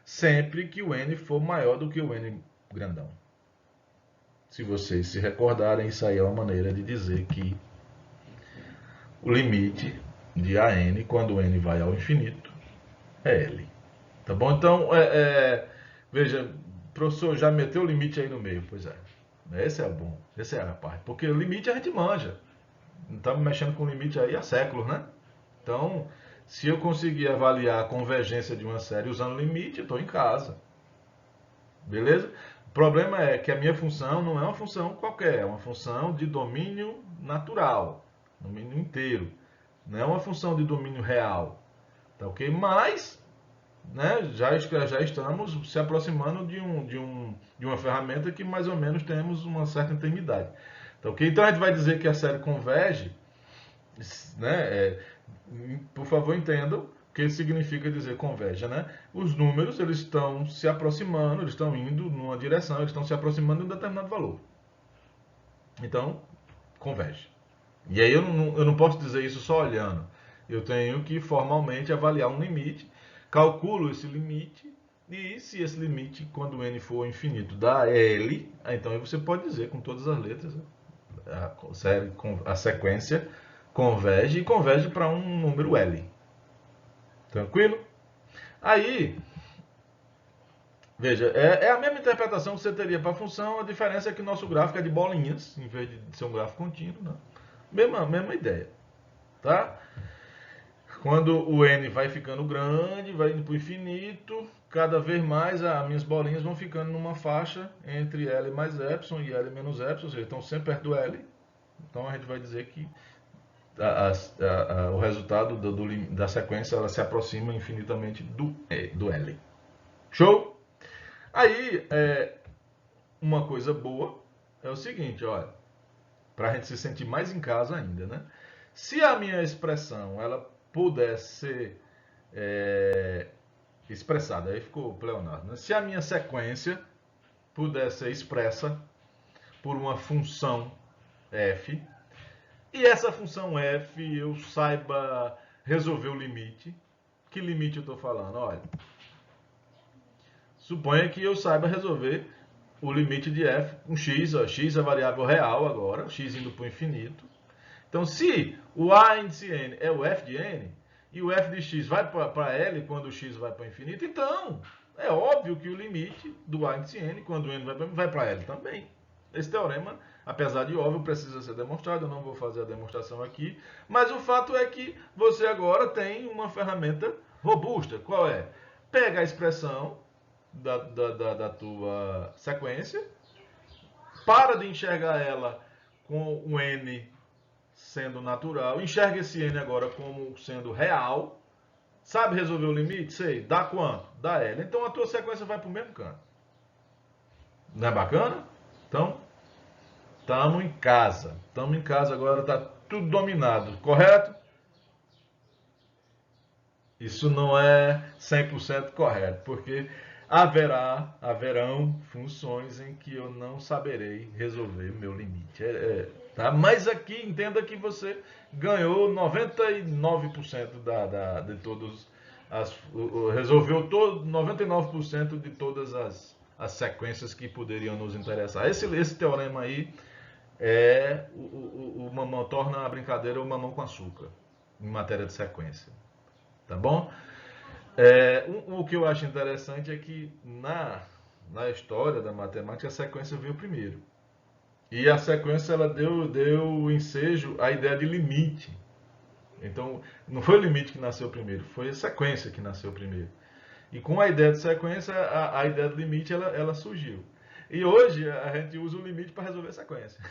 A: Sempre que o n for maior do que o n grandão. Se vocês se recordarem, isso aí é uma maneira de dizer que o limite de AN, quando o n vai ao infinito, é L. Tá bom? Então, veja, professor, já meteu o limite aí no meio. Pois é. Esse é o bom. Essa é a parte. Porque o limite a gente manja. Estamos mexendo com o limite aí há séculos, né? Então, se eu conseguir avaliar a convergência de uma série usando limite, eu estou em casa. Beleza? O problema é que a minha função não é uma função qualquer, é uma função de domínio natural, domínio inteiro. Não é uma função de domínio real. Tá ok? Mas, né, já estamos se aproximando de uma ferramenta que mais ou menos temos uma certa intimidade. Tá ok? Então a gente vai dizer que a série converge, né? Por favor, entendam o que significa dizer converge, né? Os números eles estão se aproximando, eles estão indo numa direção, eles estão se aproximando de um determinado valor. Então, converge. E aí eu não posso dizer isso só olhando. Eu tenho que formalmente avaliar um limite, calculo esse limite, e se esse limite, quando n for infinito, dá L, então você pode dizer com todas as letras, a sequência converge e converge para um número L. Tranquilo? Aí, veja, é a mesma interpretação que você teria para a função, a diferença é que o nosso gráfico é de bolinhas, em vez de ser um gráfico contínuo. Né? Mesma ideia. Tá? Quando o n vai ficando grande, vai indo para o infinito, cada vez mais as minhas bolinhas vão ficando numa faixa entre L mais epsilon e L menos epsilon, ou seja, estão sempre perto do L. Então a gente vai dizer que o resultado da sequência ela se aproxima infinitamente do L. Show? Aí, uma coisa boa é o seguinte, olha, para a gente se sentir mais em casa ainda, né? Se a minha expressão ela pudesse ser expressada, aí ficou pleonasmo, né? Se a minha sequência pudesse ser expressa por uma função f, e essa função f eu saiba resolver o limite, que limite eu estou falando? Olha, suponha que eu saiba resolver o limite de f com x, ó, x é variável real agora, x indo para o infinito. Então, se o a índice n é o f de n, e o f de x vai para L quando o x vai para o infinito, então é óbvio que o limite do a índice n, quando o n vai para L também. Esse teorema, apesar de óbvio, precisa ser demonstrado, eu não vou fazer a demonstração aqui, mas o fato é que você agora tem uma ferramenta robusta. Qual é? Pega a expressão da tua sequência, para de enxergar ela com o n sendo natural, enxerga esse n agora como sendo real, sabe resolver o limite? Sei, dá quanto? Dá L. Então a tua sequência vai para o mesmo canto. Não é bacana? Então, estamos em casa. Estamos em casa agora, está tudo dominado, correto? Isso não é 100% correto, porque haverão funções em que eu não saberei resolver meu limite. Tá? Mas aqui entenda que você ganhou 99% de todos resolveu 99% de todas as sequências que poderiam nos interessar. Esse teorema aí o mamão, torna a brincadeira o mamão com açúcar, em matéria de sequência. Tá bom? O que eu acho interessante é que na história da matemática a sequência veio primeiro. E a sequência ela deu ensejo à ideia de limite. Então, não foi o limite que nasceu primeiro, foi a sequência que nasceu primeiro. E com a ideia de sequência, a ideia do limite ela surgiu. E hoje a gente usa o limite para resolver a sequência.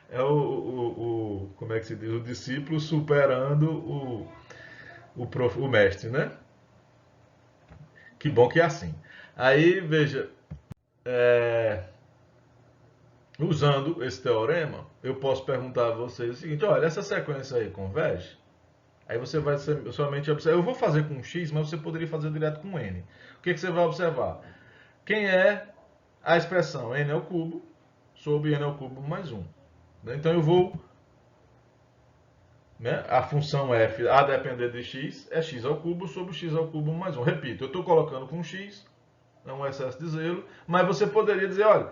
A: É como é que se diz? O discípulo superando o mestre, né? Que bom que é assim. Aí, veja, usando esse teorema, eu posso perguntar a vocês o seguinte: olha, essa sequência aí converge? Aí você vai somente observar. Eu vou fazer com x, mas você poderia fazer direto com n. O que você vai observar? Quem é a expressão n ao cubo sobre n ao cubo mais 1. Então eu vou, né, a função f, a depender de x, é x ao cubo sobre x ao cubo mais 1. Repito, eu estou colocando com x, é um excesso de zelo, mas você poderia dizer, olha,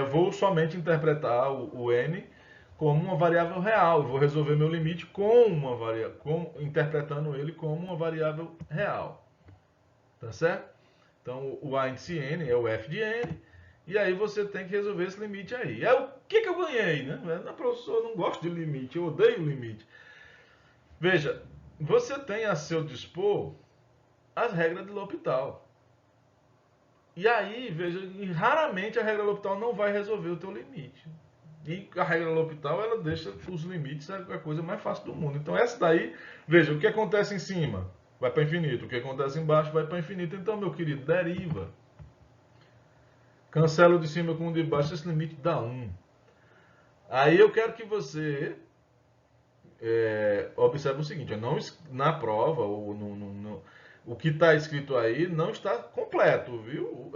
A: vou somente interpretar o n como uma variável real, vou resolver meu limite interpretando ele como uma variável real. Tá certo? Então o a índice n é o f de n, e aí você tem que resolver esse limite aí. O que eu ganhei, né? Professor, eu não gosto de limite, eu odeio limite. Veja, você tem a seu dispor as regras de L'Hopital. E aí, veja, raramente a regra de L'Hopital não vai resolver o teu limite. E a regra de L'Hopital, ela deixa os limites a coisa mais fácil do mundo. Então essa daí, veja, o que acontece em cima vai para infinito, o que acontece embaixo vai para infinito. Então, meu querido, deriva. Cancela o de cima com o de baixo, esse limite dá 1. Aí eu quero que você observe o seguinte: não, na prova, ou o que está escrito aí não está completo, viu?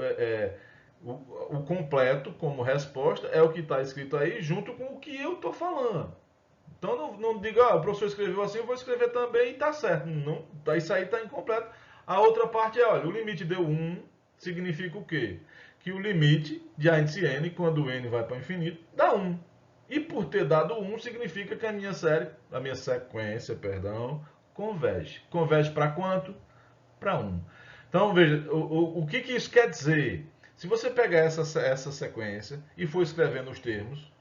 A: O completo como resposta é o que está escrito aí junto com o que eu estou falando. Então não diga, o professor escreveu assim, eu vou escrever também e está certo. Não, isso aí está incompleto. A outra parte é, olha, o limite deu 1, significa o quê? Que o limite de a índice n, quando n vai para o infinito, dá 1. E por ter dado 1, significa que a minha sequência, converge. Converge para quanto? Para 1. Então, veja, o que isso quer dizer? Se você pegar essa sequência e for escrevendo os termos,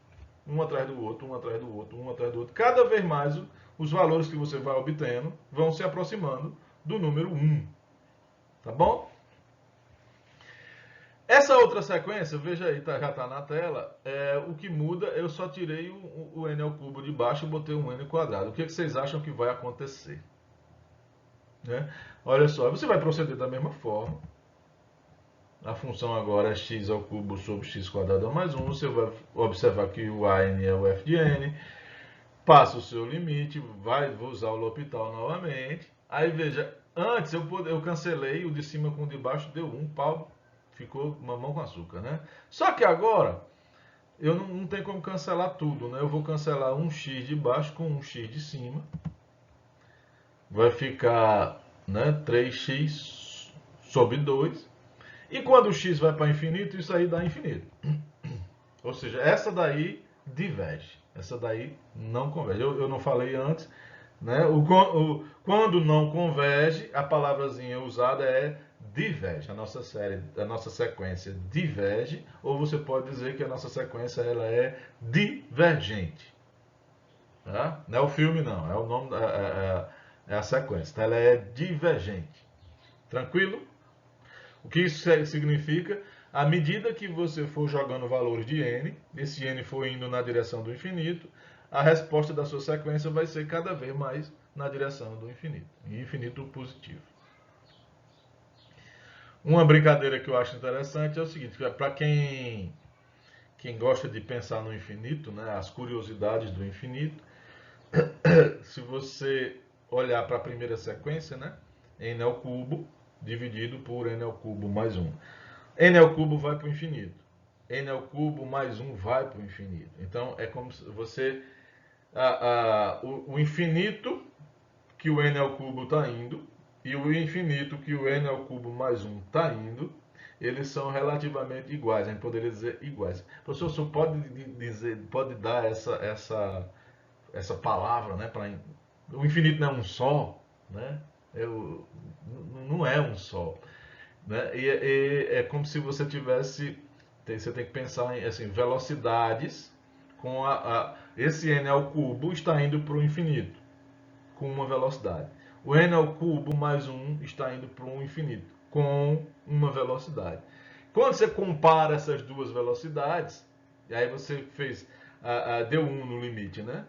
A: um atrás do outro, um atrás do outro, um atrás do outro, cada vez mais os valores que você vai obtendo vão se aproximando do número 1. Tá bom? Essa outra sequência, veja aí, já está na tela, o que muda, eu só tirei o n ao cubo de baixo e botei um n quadrado. O que vocês acham que vai acontecer? Né? Olha só, você vai proceder da mesma forma. A função agora é x ao cubo sobre x quadrado mais 1. Você vai observar que o an é o f de n. Passa o seu limite, vou usar o L'Hopital novamente. Aí veja, antes eu cancelei o de cima com o de baixo, deu 1, pau, ficou mamão com açúcar, né? Só que agora eu não tenho como cancelar tudo, né? Eu vou cancelar um x de baixo com um x de cima. Vai ficar, né, 3x sobre 2. E quando o x vai para infinito, isso aí dá infinito. Ou seja, essa daí diverge. Essa daí não converge. Eu não falei antes, né? Quando não converge, a palavrazinha usada é diverge. A nossa sequência diverge, ou você pode dizer que a nossa sequência ela é divergente. Tá? Não é o filme, não. É o nome, é a sequência. Tá? Ela é divergente. Tranquilo? O que isso significa? À medida que você for jogando valores de n, esse n for indo na direção do infinito, a resposta da sua sequência vai ser cada vez mais na direção do infinito, e infinito positivo. Uma brincadeira que eu acho interessante é o seguinte, para quem gosta de pensar no infinito, né, as curiosidades do infinito, se você olhar para a primeira sequência, né, n ao cubo dividido por n ao cubo mais 1. N ao cubo vai para o infinito. N ao cubo mais 1 vai para o infinito. Então, é como se você... o infinito que o n ao cubo está indo e o infinito que o n ao cubo mais 1 está indo, eles são relativamente iguais. A gente poderia dizer iguais. Professor, o senhor pode dar essa palavra, né? O infinito não é um só, né? Não é um só, né? É como se você tivesse, você tem que pensar em assim, velocidades com esse n ao cubo está indo para o infinito com uma velocidade. O n ao cubo mais 1 está indo para o infinito com uma velocidade. Quando você compara essas duas velocidades, e aí você deu 1 no limite, né?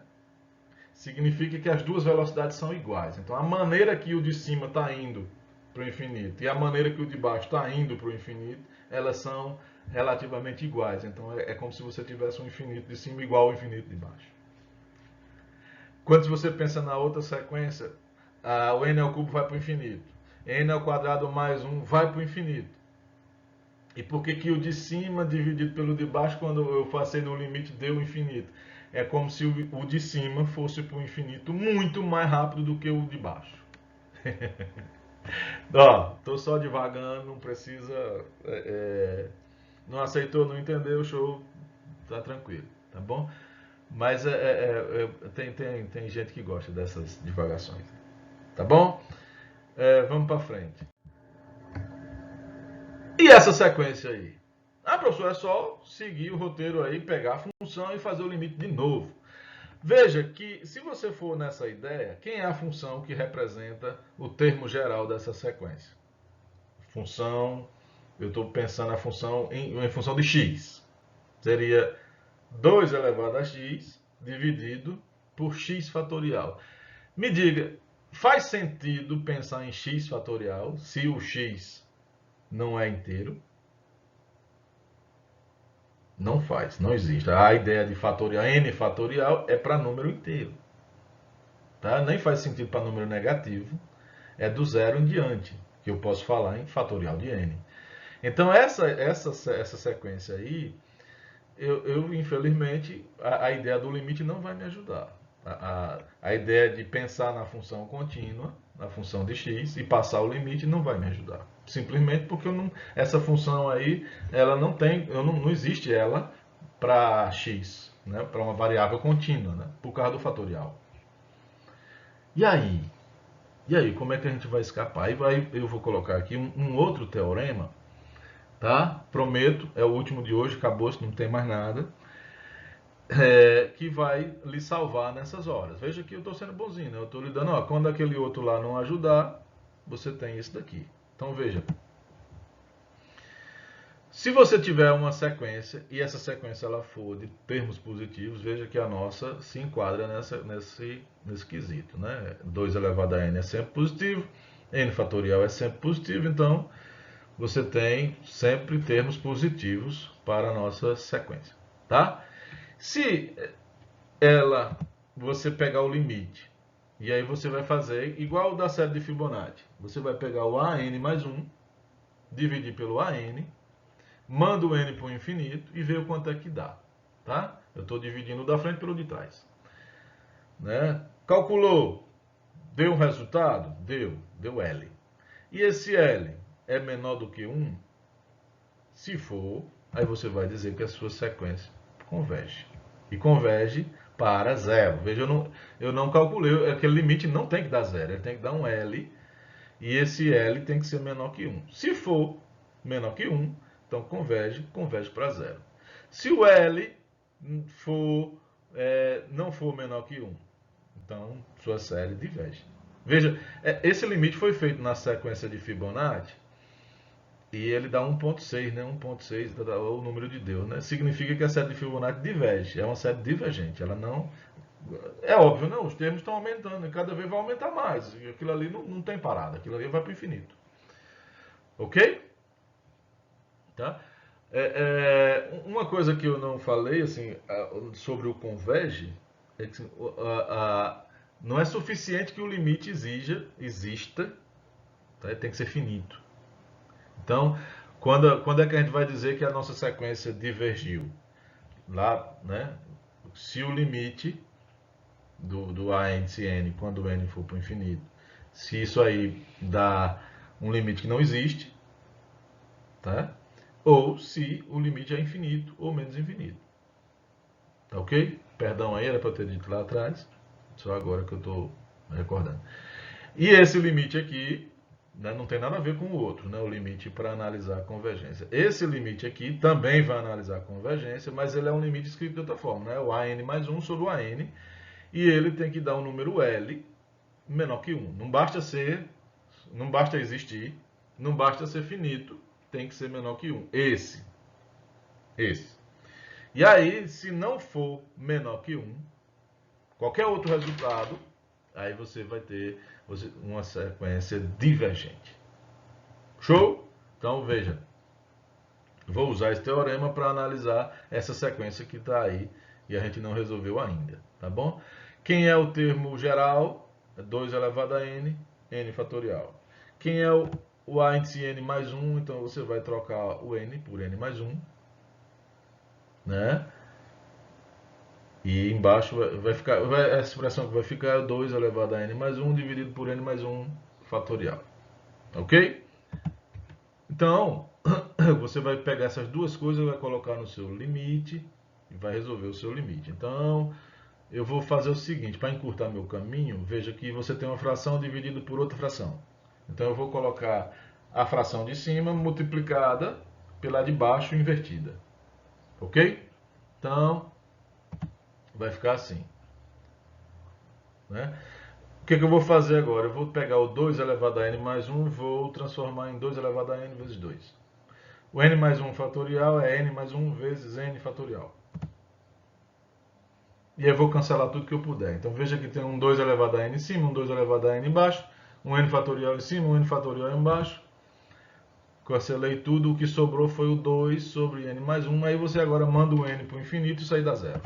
A: Significa que as duas velocidades são iguais. Então a maneira que o de cima está indo para o infinito e a maneira que o de baixo está indo para o infinito, elas são relativamente iguais. Então é como se você tivesse um infinito de cima igual ao infinito de baixo. Quando você pensa na outra sequência, o n ao cubo vai para o infinito. N ao quadrado mais 1 vai para o infinito. E por que o de cima dividido pelo de baixo, quando eu passei no limite, deu infinito? É como se o de cima fosse para o infinito muito mais rápido do que o de baixo. Ó, tô só devagando, não precisa... não aceitou, não entendeu, show, tá tranquilo, tá bom? Mas tem gente que gosta dessas divagações. Tá bom? Vamos para frente. E essa sequência aí? Professor, é só seguir o roteiro aí, pegar a função e fazer o limite de novo. Veja que, se você for nessa ideia, quem é a função que representa o termo geral dessa sequência? Função, eu estou pensando na função em função de x. Seria 2 elevado a x dividido por x fatorial. Me diga, faz sentido pensar em x fatorial se o x não é inteiro? Não faz, não existe. A ideia de fatorial, n fatorial, é para número inteiro. Tá? Nem faz sentido para número negativo. É do zero em diante que eu posso falar em fatorial de n. Então essa sequência aí, infelizmente, a ideia do limite não vai me ajudar. A ideia de pensar na função contínua, na função de x, e passar o limite não vai me ajudar. Simplesmente porque essa função aí, ela não existe ela para x, né? Para uma variável contínua, né? Por causa do fatorial. E aí? E aí, como é que a gente vai escapar? Eu vou colocar aqui um outro teorema, tá? Prometo, é o último de hoje, acabou, não tem mais nada. Que vai lhe salvar nessas horas. Veja que eu estou sendo bonzinho, né? Eu estou lhe dando, quando aquele outro lá não ajudar, você tem isso daqui. Então veja. Se você tiver uma sequência e essa sequência ela for de termos positivos, veja que a nossa se enquadra nesse quesito, né? 2 elevado a n é sempre positivo, n fatorial é sempre positivo, então você tem sempre termos positivos para a nossa sequência, tá? Se você pegar o limite, e aí você vai fazer igual o da série de Fibonacci. Você vai pegar o AN mais 1, dividir pelo AN, manda o N para o infinito e vê o quanto é que dá. Tá? Eu estou dividindo o da frente pelo de trás. Né? Calculou, deu um resultado? Deu L. E esse L é menor do que 1? Se for, aí você vai dizer que a sua sequência converge. E converge para zero. Veja, eu não calculei, aquele limite não tem que dar zero, ele tem que dar um L, e esse L tem que ser menor que 1. Se for menor que 1, então converge para zero. Se o L não for menor que 1, então sua série diverge. Veja, esse limite foi feito na sequência de Fibonacci, e ele dá 1.6, né? 1.6 é o número de Deus, né? Significa que a série de Fibonacci diverge. É uma série divergente. Ela não... É óbvio, não. Os termos estão aumentando. E cada vez vai aumentar mais. E aquilo ali não tem parada. Aquilo ali vai para o infinito. Ok? Tá? Uma coisa que eu não falei assim, sobre o converge é que não é suficiente que o limite exista. Tá? Tem que ser finito. Então, quando é que a gente vai dizer que a nossa sequência divergiu? Lá, né? Se o limite do A índice n, quando o n for para o infinito, se isso aí dá um limite que não existe, tá? ou se o limite é infinito ou menos infinito. Tá ok? Perdão aí, era para eu ter dito lá atrás, só agora que eu estou recordando. E esse limite aqui, né, não tem nada a ver com o outro, né, o limite para analisar a convergência. Esse limite aqui também vai analisar a convergência, mas ele é um limite escrito de outra forma, né, o AN mais 1 sobre o AN, e ele tem que dar um número L menor que 1. Não basta existir, não basta ser finito, tem que ser menor que 1. Esse. E aí, se não for menor que 1, qualquer outro resultado, aí você vai ter uma sequência divergente. Show? Então veja, vou usar esse teorema para analisar essa sequência que está aí e a gente não resolveu ainda, tá bom? Quem é o termo geral? É 2 elevado a n, n fatorial. Quem é o a índice n mais 1? Então você vai trocar o n por n mais 1, né? E embaixo vai ficar, a expressão que vai ficar é 2 elevado a n mais 1 dividido por n mais 1 fatorial. Ok? Então, você vai pegar essas duas coisas, vai colocar no seu limite e vai resolver o seu limite. Então, eu vou fazer o seguinte, para encurtar meu caminho, veja que você tem uma fração dividida por outra fração. Então, eu vou colocar a fração de cima multiplicada pela de baixo invertida. Ok? Então, vai ficar assim, né? O que eu vou fazer agora? Eu vou pegar o 2 elevado a n mais 1 e vou transformar em 2 elevado a n vezes 2. O n mais 1 fatorial é n mais 1 vezes n fatorial. E eu vou cancelar tudo que eu puder. Então veja que tem um 2 elevado a n em cima, um 2 elevado a n embaixo, um n fatorial em cima, um n fatorial embaixo. Cancelei tudo, o que sobrou foi o 2 sobre n mais 1. Aí você agora manda o n para o infinito e isso aí dá zero.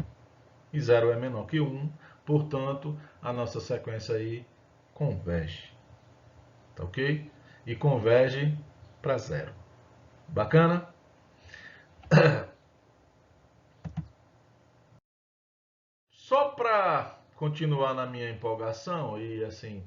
A: E zero é menor que 1, portanto, a nossa sequência aí converge. Tá ok? E converge para zero. Bacana? Só para continuar na minha empolgação e assim,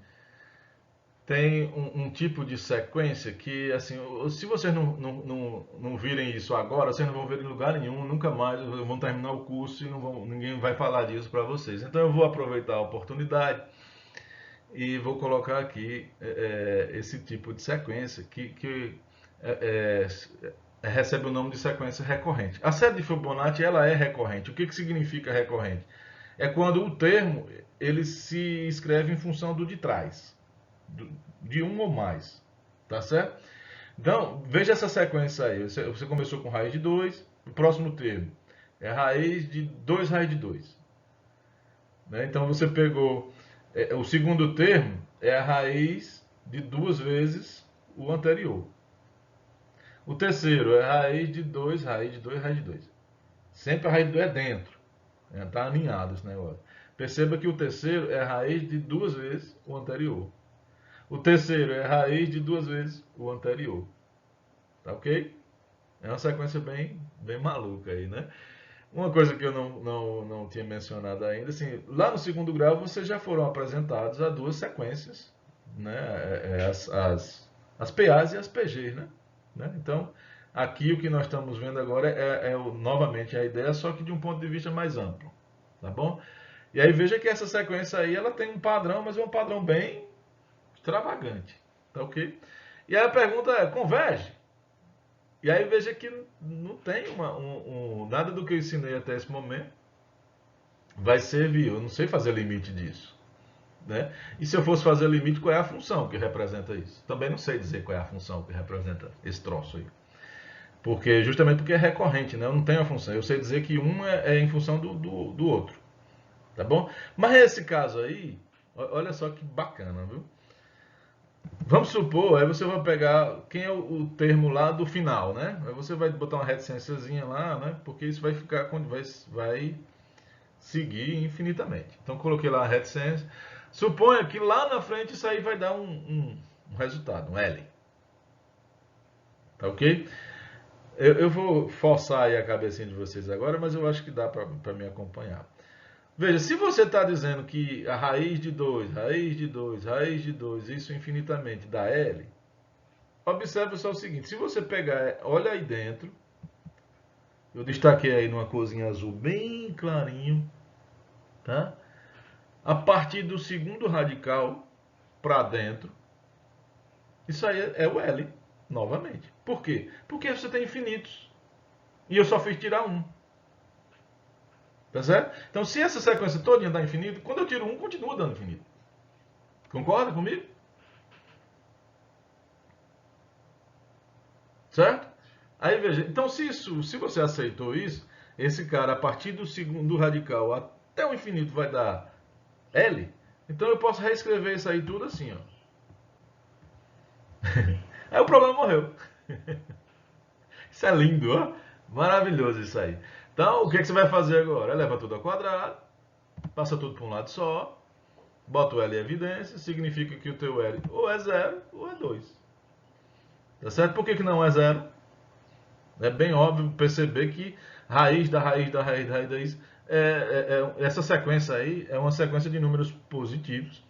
A: tem um tipo de sequência que, assim, se vocês não virem isso agora, vocês não vão ver em lugar nenhum, nunca mais vão terminar o curso e ninguém vai falar disso para vocês. Então eu vou aproveitar a oportunidade e vou colocar aqui esse tipo de sequência que recebe o nome de sequência recorrente. A série de Fibonacci ela é recorrente. O que significa recorrente? É quando o termo ele se escreve em função do de trás, de um ou mais, tá certo? Então, veja essa sequência aí. Você começou com raiz de 2, o próximo termo é raiz de 2 raiz de 2. Né? Então, você pegou o segundo termo é a raiz de 2 vezes o anterior. O terceiro é raiz de 2, raiz de 2, raiz de 2. Sempre a raiz de 2 é dentro. Está alinhado esse negócio. Perceba que o terceiro é raiz de 2 vezes o anterior. O terceiro é raiz de 2 vezes o anterior. Tá ok? É uma sequência bem maluca aí, né? Uma coisa que eu não tinha mencionado ainda, assim, lá no segundo grau vocês já foram apresentados a duas sequências, né? As PAs e as PGs, né? Então, aqui o que nós estamos vendo agora novamente a ideia, só que de um ponto de vista mais amplo, tá bom? E aí veja que essa sequência aí, ela tem um padrão, mas é um padrão bem extravagante, tá ok? E aí a pergunta é, converge? E aí veja que não tem nada do que eu ensinei até esse momento vai servir. Eu não sei fazer limite disso. Né? E se eu fosse fazer limite, qual é a função que representa isso? Também não sei dizer qual é a função que representa esse troço aí. Justamente porque é recorrente, né? Eu não tenho a função. Eu sei dizer que um é em função do outro. Tá bom? Mas nesse caso aí, olha só que bacana, viu? Vamos supor, aí você vai pegar quem é o termo lá do final, né? Aí você vai botar uma reticênciazinha lá, né? Porque isso vai ficar vai seguir infinitamente. Então coloquei lá a reticência. Suponha que lá na frente isso aí vai dar um resultado, um L. Tá ok? Eu vou forçar aí a cabecinha de vocês agora, mas eu acho que dá para me acompanhar. Veja, se você está dizendo que a raiz de 2, raiz de 2, raiz de 2, isso infinitamente dá L, observe só o seguinte, se você pegar, olha aí dentro, eu destaquei aí numa corzinha azul bem clarinho, tá? A partir do segundo radical para dentro, isso aí é o L, novamente. Por quê? Porque você tem infinitos. E eu só fiz tirar um. Tá certo? Então, se essa sequência toda dá infinito, quando eu tiro um, continua dando infinito. Concorda comigo? Certo? Aí veja, então se você aceitou isso, esse cara a partir do segundo radical até o infinito vai dar L, então eu posso reescrever isso aí tudo assim, ó. Aí o problema morreu. Isso é lindo, ó. Maravilhoso isso aí. Então, o que você vai fazer agora? Eleva tudo ao quadrado, passa tudo para um lado só, bota o L em evidência, significa que o teu L ou é 0 ou é 2. Tá certo? Por que não é 0? É bem óbvio perceber que raiz da raiz da raiz da raiz da raiz, essa sequência aí é uma sequência de números positivos.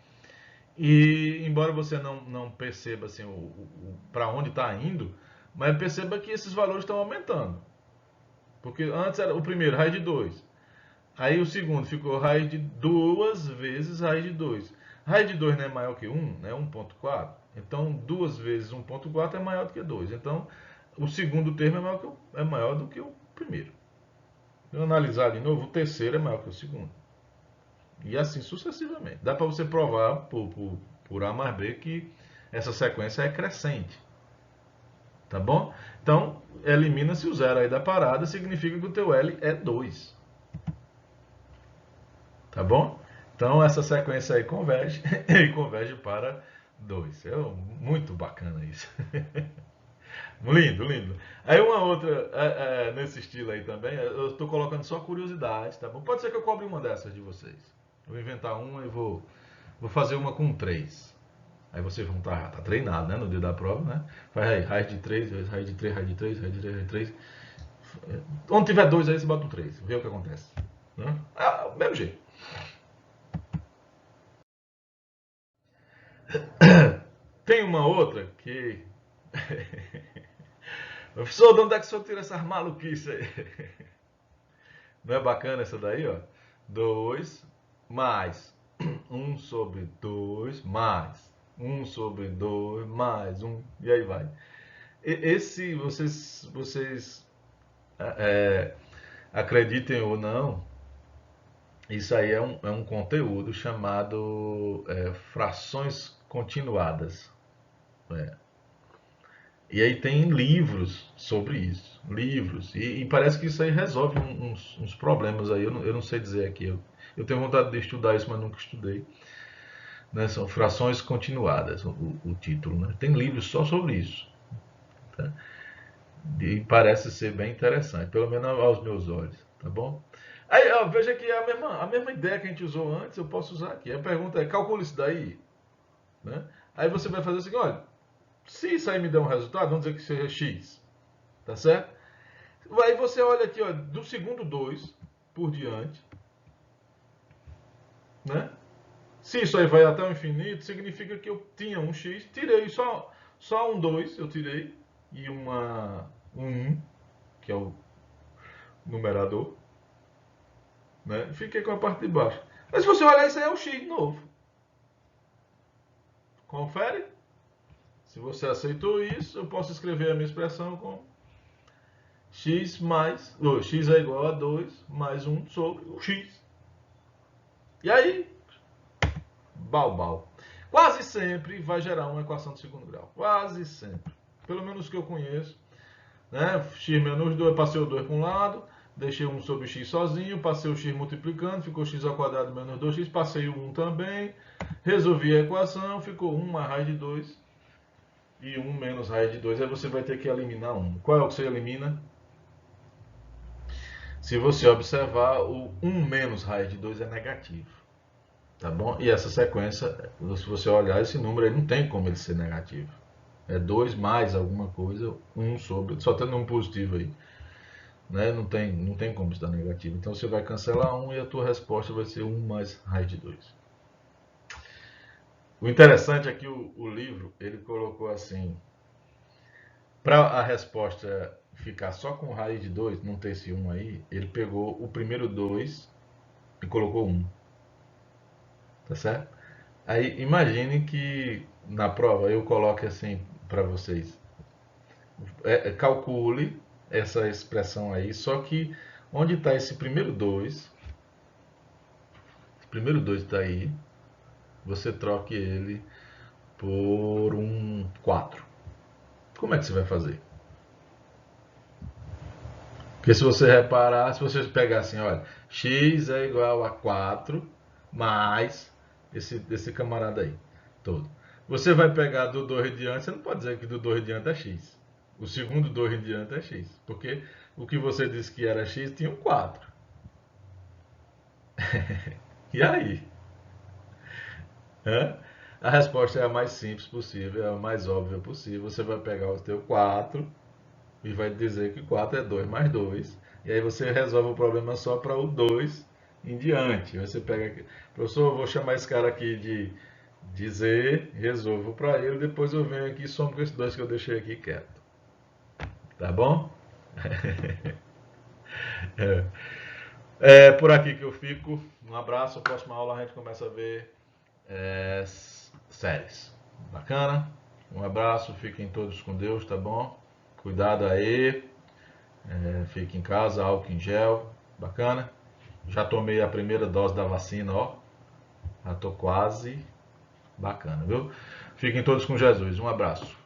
A: E embora você não perceba assim, para onde está indo, mas perceba que esses valores estão aumentando. Porque antes era o primeiro, raiz de 2. Aí o segundo ficou raiz de 2 vezes raiz de 2. Raiz de 2 não é maior que 1, né? 1,4. Então 2 vezes 1,4 é maior do que 2. Então o segundo termo é maior do que o primeiro. Se eu analisar de novo, o terceiro é maior que o segundo. E assim sucessivamente. Dá para você provar por A mais B que essa sequência é crescente. Tá bom? Então, elimina-se o zero aí da parada, significa que o teu L é 2. Tá bom? Então, essa sequência aí converge e converge para 2. É muito bacana isso. Lindo, lindo. Aí uma outra, nesse estilo aí também, eu estou colocando só curiosidades, tá bom? Pode ser que eu cobre uma dessas de vocês. Eu vou inventar uma e vou fazer uma com 3. Aí vocês vão estar treinado, né, no dia da prova, né? Faz aí, raiz de 3, raiz de 3, raiz de 3, raiz de 3, raiz de 3. Onde tiver 2 aí, você bota um 3. Vê o que acontece. Né? Mesmo jeito. Tem uma outra que... Professor, de onde é que o senhor tira essas maluquices aí? Não é bacana essa daí, ó? 2 mais 1 sobre 2 mais 1 sobre 2 mais 1. E aí vai. Esse, vocês acreditem ou não, isso aí é um conteúdo chamado frações continuadas. É. E aí tem livros sobre isso. Livros. E parece que isso aí resolve uns problemas aí. Eu não sei dizer aqui. Eu tenho vontade de estudar isso, mas nunca estudei. Né? São frações continuadas, o título. Né? Tem livros só sobre isso. Tá? E parece ser bem interessante, pelo menos aos meus olhos, tá bom? Aí, ó, veja que é a mesma ideia que a gente usou antes, eu posso usar aqui. A pergunta é, calcula isso daí, né? Aí você vai fazer o seguinte, olha, se isso aí me der um resultado, vamos dizer que seja x, tá certo? Aí você olha aqui, ó, do segundo 2 por diante, né? Se isso aí vai até o infinito, significa que eu tinha um x, tirei só um 2, eu tirei, e um 1, que é o numerador, né? Fiquei com a parte de baixo. Mas se você olhar, isso aí é o x de novo. Confere? Se você aceitou isso, eu posso escrever a minha expressão como x mais... x é igual a 2 mais 1 sobre o x. E aí, bal. Quase sempre vai gerar uma equação de segundo grau. Quase sempre. Pelo menos que eu conheço. Né? X menos 2, passei o 2 para um lado, deixei 1 sobre x sozinho, passei o x multiplicando, ficou x ao quadrado menos 2x, passei o 1 também, resolvi a equação, ficou 1 mais raiz de 2 e 1 menos raiz de 2. Aí você vai ter que eliminar 1. Qual é o que você elimina? Se você observar, o 1 menos raiz de 2 é negativo. Tá bom? E essa sequência, se você olhar esse número, ele não tem como ele ser negativo. É 2 mais alguma coisa, 1 sobre, só tendo um positivo aí. Né? Não tem como estar negativo. Então você vai cancelar 1 e a tua resposta vai ser 1 mais raiz de 2. O interessante é que o livro, ele colocou assim, Para a resposta ficar só com raiz de 2, não ter esse 1 aí, ele pegou o primeiro 2 e colocou 1. Tá certo? Aí imagine que na prova eu coloque assim para vocês. Calcule essa expressão aí, só que onde está esse primeiro 2, esse primeiro 2 está aí, você troque ele por um 4. Como é que você vai fazer? Porque se você reparar, se você pegar assim, olha, x é igual a 4 mais esse camarada aí, todo. Você vai pegar do 2 em diante, você não pode dizer que do 2 em diante é x. O segundo 2 em diante é x. Porque o que você disse que era x tinha um 4. E aí? Hã? A resposta é a mais simples possível, é a mais óbvia possível. Você vai pegar o teu 4 e vai dizer que 4 é 2 mais 2. E aí você resolve o problema só para o 2 em diante. Você pega aqui, professor, eu vou chamar esse cara aqui de Z, resolvo para ele, depois eu venho aqui e somo com esses dois que eu deixei aqui quieto. Tá bom? É. É por aqui que eu fico. Um abraço. Próxima aula a gente começa a ver séries. Bacana? Um abraço. Fiquem todos com Deus, tá bom? Cuidado aí. Fique em casa, álcool em gel. Bacana? Já tomei a primeira dose da vacina, ó. Já tô quase. Bacana, viu? Fiquem todos com Jesus. Um abraço.